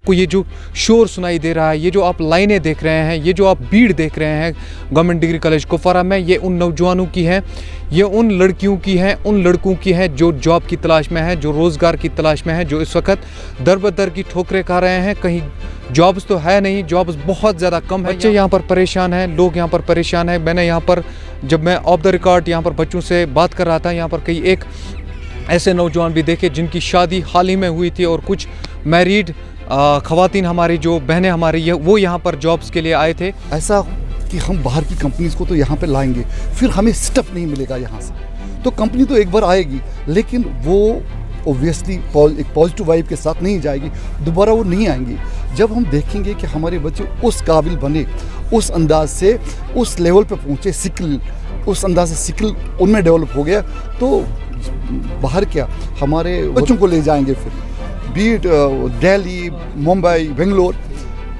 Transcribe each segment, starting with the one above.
को ये जो शोर सुनाई दे रहा है, ये जो आप लाइनें देख रहे हैं, ये जो आप भीड़ देख रहे हैं गवर्नमेंट डिग्री कॉलेज कुपवारा में, ये उन नौजवानों की है, ये उन लड़कियों की है, उन लड़कों की है जो जॉब की तलाश में है, जो रोज़गार की तलाश में है, जो इस वक्त दर बदर की ठोकरें खा रहे हैं। कहीं जॉब्स तो है नहीं, जॉब्स बहुत ज़्यादा कम है। बच्चे यहाँ पर परेशान हैं, लोग यहाँ पर परेशान हैं। मैंने यहाँ पर जब मैं ऑफ द रिकॉर्ड यहाँ पर बच्चों से बात कर रहा था, यहाँ पर कई एक ऐसे नौजवान भी देखे जिनकी शादी हाल ही में हुई थी और कुछ मैरिड ख़वातीन हमारी जो बहनें हमारी वो यहाँ पर जॉब्स के लिए आए थे। ऐसा कि हम बाहर की कंपनीज़ को तो यहाँ पे लाएंगे, फिर हमें स्टफ नहीं मिलेगा यहाँ से। तो कंपनी तो एक बार आएगी, लेकिन वो ओब्वियसली एक पॉजिटिव वाइब के साथ नहीं जाएगी, दोबारा वो नहीं आएंगी। जब हम देखेंगे कि हमारे बच्चे उस काबिल बने, उस अंदाज से उस लेवल पे पहुँचे, स्किल उस अंदाज से स्किल उनमें डेवलप हो गया, तो बाहर क्या हमारे बच्चों को ले जाएंगे फिर, बीट दिल्ली, मुंबई, बेंगलोर।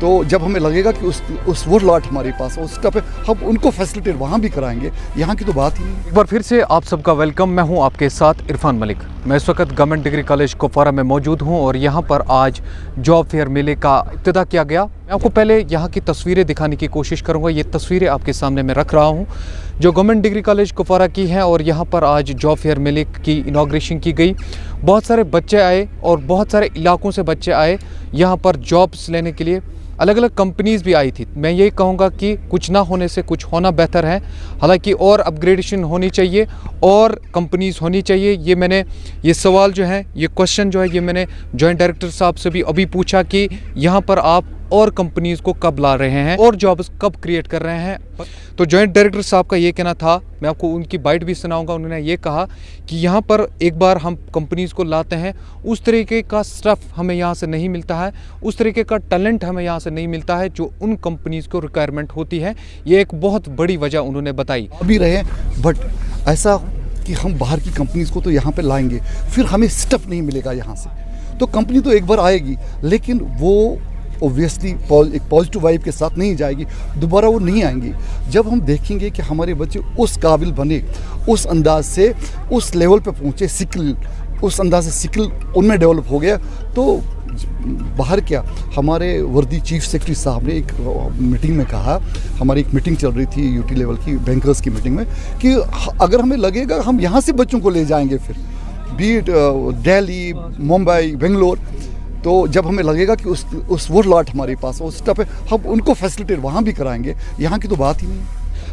तो जब हमें लगेगा कि उस वो लॉट हमारे पास है, उस स्टफ है, हम उनको फैसिलिटेट वहाँ भी कराएंगे। यहाँ की तो बात ही नहीं। एक बार फिर से आप सबका वेलकम। मैं हूँ आपके साथ इरफान मलिक। मैं इस वक्त गवर्नमेंट डिग्री कॉलेज कुपवारा में मौजूद हूँ और यहाँ पर आज जॉब फेयर मेले का इब्तिदा किया गया। मैं आपको पहले यहाँ की तस्वीरें दिखाने की कोशिश करूँगा। ये तस्वीरें आपके सामने मैं रख रहा हूँ जो गवर्नमेंट डिग्री कॉलेज कुपवारा की हैं और यहाँ पर आज जॉब फेयर मेले की इनॉग्रेशन की गई। बहुत सारे बच्चे आए और बहुत सारे इलाकों से बच्चे आए यहाँ पर जॉब्स लेने के लिए। अलग अलग कंपनीज़ भी आई थी। मैं यही कहूँगा कि कुछ ना होने से कुछ होना बेहतर है। हालांकि और अपग्रेडेशन होनी चाहिए और कंपनीज़ होनी चाहिए। ये सवाल जो है, ये क्वेश्चन जो है, ये मैंने जॉइंट डायरेक्टर साहब से भी अभी पूछा कि यहाँ पर आप और कंपनीज़ को कब ला रहे हैं और जॉब्स कब क्रिएट कर रहे हैं। तो जॉइंट डायरेक्टर साहब का ये कहना था, मैं आपको उनकी बाइट भी सुनाऊंगा। उन्होंने ये कहा कि यहाँ पर एक बार हम कंपनीज़ को लाते हैं, उस तरीके का स्टफ़ हमें यहाँ से नहीं मिलता है, उस तरीके का टैलेंट हमें यहाँ से नहीं मिलता है जो उन कंपनीज़ को रिक्वायरमेंट होती है। ये एक बहुत बड़ी वजह उन्होंने बताई। अभी रहे, बट ऐसा कि हम बाहर की कंपनीज़ को तो यहाँ पे लाएंगे, फिर हमें स्टफ नहीं मिलेगा यहाँ से। तो कंपनी तो एक बार आएगी, लेकिन वो ओब्वियसली एक पॉजिटिव वाइब के साथ नहीं जाएगी, दोबारा वो नहीं आएंगी। जब हम देखेंगे कि हमारे बच्चे उस काबिल बने, उस अंदाज से उस लेवल पे पहुँचे, स्किल उस अंदाज से स्किल उनमें डेवलप हो गया, तो बाहर क्या हमारे वर्दी चीफ सेक्रेटरी साहब ने एक मीटिंग में कहा, हमारी एक मीटिंग चल रही थी यूटी लेवल की, बैंकर्स की मीटिंग में, कि अगर हमें लगेगा हम यहाँ से बच्चों को ले जाएंगे फिर, बीट दिल्ली, मुंबई, बेंगलोर। तो जब हमें लगेगा कि उस वो लॉट हमारे पास है, उस स्टफ है, हम उनको फैसिलिटेट वहाँ भी कराएंगे। यहाँ की तो बात ही नहीं।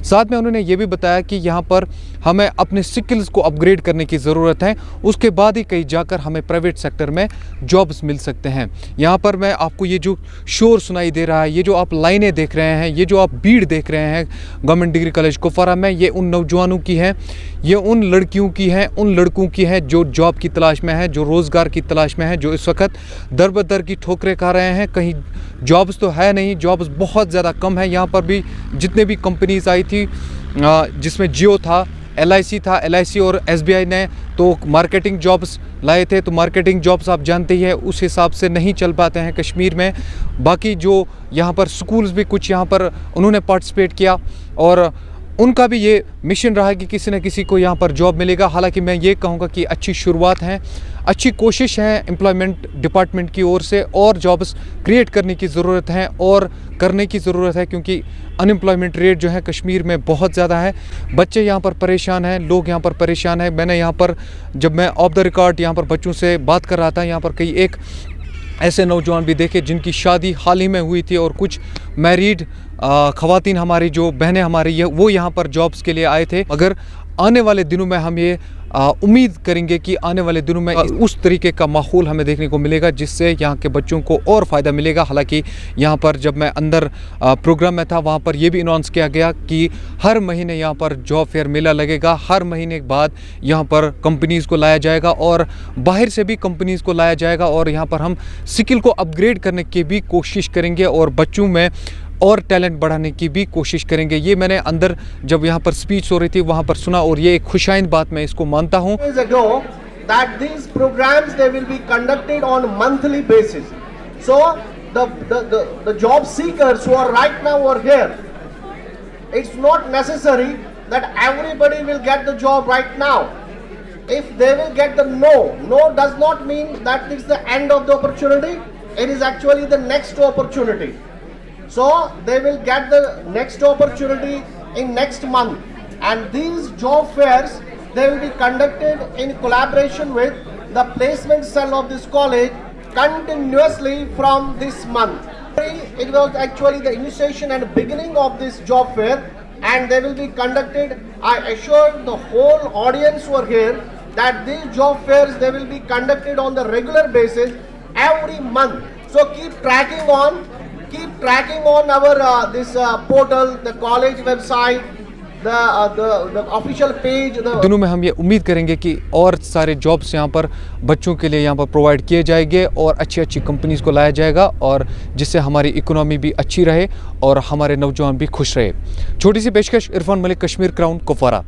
साथ में उन्होंने ये भी बताया कि यहाँ पर हमें अपने स्किल्स को अपग्रेड करने की ज़रूरत है, उसके बाद ही कहीं जाकर हमें प्राइवेट सेक्टर में जॉब्स मिल सकते हैं। यहाँ पर मैं आपको ये जो शोर सुनाई दे रहा है, ये जो आप लाइनें देख रहे हैं, ये जो आप भीड़ देख रहे हैं गवर्नमेंट डिग्री कॉलेज कुपवारा में, ये उन नौजवानों की है, ये उन लड़कियों की है, उन लड़कों की है जो जॉब की तलाश में है, जो रोज़गार की तलाश में है, जो इस वक्त दर बदर की ठोकरें खा रहे हैं। कहीं जॉब्स तो है नहीं, जॉब्स बहुत ज़्यादा कम है। यहाँ पर भी जितने भी कंपनीज़ आई थी, जिसमें जियो था, LIC था, LIC और SBI ने तो मार्केटिंग जॉब्स लाए थे। तो मार्केटिंग जॉब्स आप जानते ही हैं, उस हिसाब से नहीं चल पाते हैं कश्मीर में। बाकी जो यहाँ पर स्कूल्स भी कुछ यहाँ पर उन्होंने पार्टिसिपेट किया और उनका भी ये मिशन रहा कि किसी न किसी को यहाँ पर जॉब मिलेगा। हालांकि मैं ये कहूँगा कि अच्छी शुरुआत है, अच्छी कोशिश है एम्प्लॉयमेंट डिपार्टमेंट की ओर से, और जॉब्स क्रिएट करने की ज़रूरत है और करने की ज़रूरत है, क्योंकि अनएम्प्लॉयमेंट रेट जो है कश्मीर में बहुत ज़्यादा है। बच्चे यहाँ पर परेशान हैं, लोग यहाँ पर परेशान हैं। मैंने यहाँ पर जब मैं ऑफ द रिकॉर्ड यहाँ पर बच्चों से बात कर रहा था, यहाँ पर कई एक ऐसे नौजवान भी देखे जिनकी शादी हाल ही में हुई थी और कुछ मैरिड ख़वातीन हमारी जो बहनें हमारी वो यहाँ पर जॉब्स के लिए आए थे। मगर आने वाले दिनों में हम ये उम्मीद करेंगे कि आने वाले दिनों में उस तरीके का माहौल हमें देखने को मिलेगा जिससे यहाँ के बच्चों को और फ़ायदा मिलेगा। हालांकि यहाँ पर जब मैं अंदर प्रोग्राम में था, वहाँ पर ये भी अनाउंस किया गया कि हर महीने यहाँ पर जॉब फेयर मेला लगेगा। हर महीने के बाद यहाँ पर कंपनीज़ को लाया जाएगा और बाहर से भी कंपनीज़ को लाया जाएगा और यहाँ पर हम स्किल को अपग्रेड करने की भी कोशिश करेंगे और बच्चों में और टैलेंट बढ़ाने की भी कोशिश करेंगे। ये मैंने अंदर जब यहाँ पर स्पीच हो रही थी वहाँ पर सुना और ये एक खुशाइंद बात मैं इसको मानता हूँ। That these programs they will be conducted on a monthly basis. So the job seekers who are right now are here. It's not necessary that everybody will get the job right now. If they will get the no does not mean that it's the end of the opportunity. it is actually the next opportunity. So they will get the next opportunity in next month, and these job fairs, they will be conducted in collaboration with the placement cell of this college continuously from this month. It was actually the initiation and beginning of this job fair, and they will be conducted. I assure the whole audience who are here that these job fairs, they will be conducted on the regular basis every month. So keep tracking on our this portal, the college website, the official page. दिनों में हम ये उम्मीद करेंगे कि और सारे jobs यहाँ पर बच्चों के लिए यहाँ पर प्रोवाइड किए जाएंगे और अच्छी अच्छी कंपनीज़ को लाया जाएगा, और जिससे हमारी इकोनॉमी भी अच्छी रहे और हमारे नौजवान भी खुश रहे। छोटी सी पेशकश, इरफान मलिक, कश्मीर क्राउन, कुपवारा।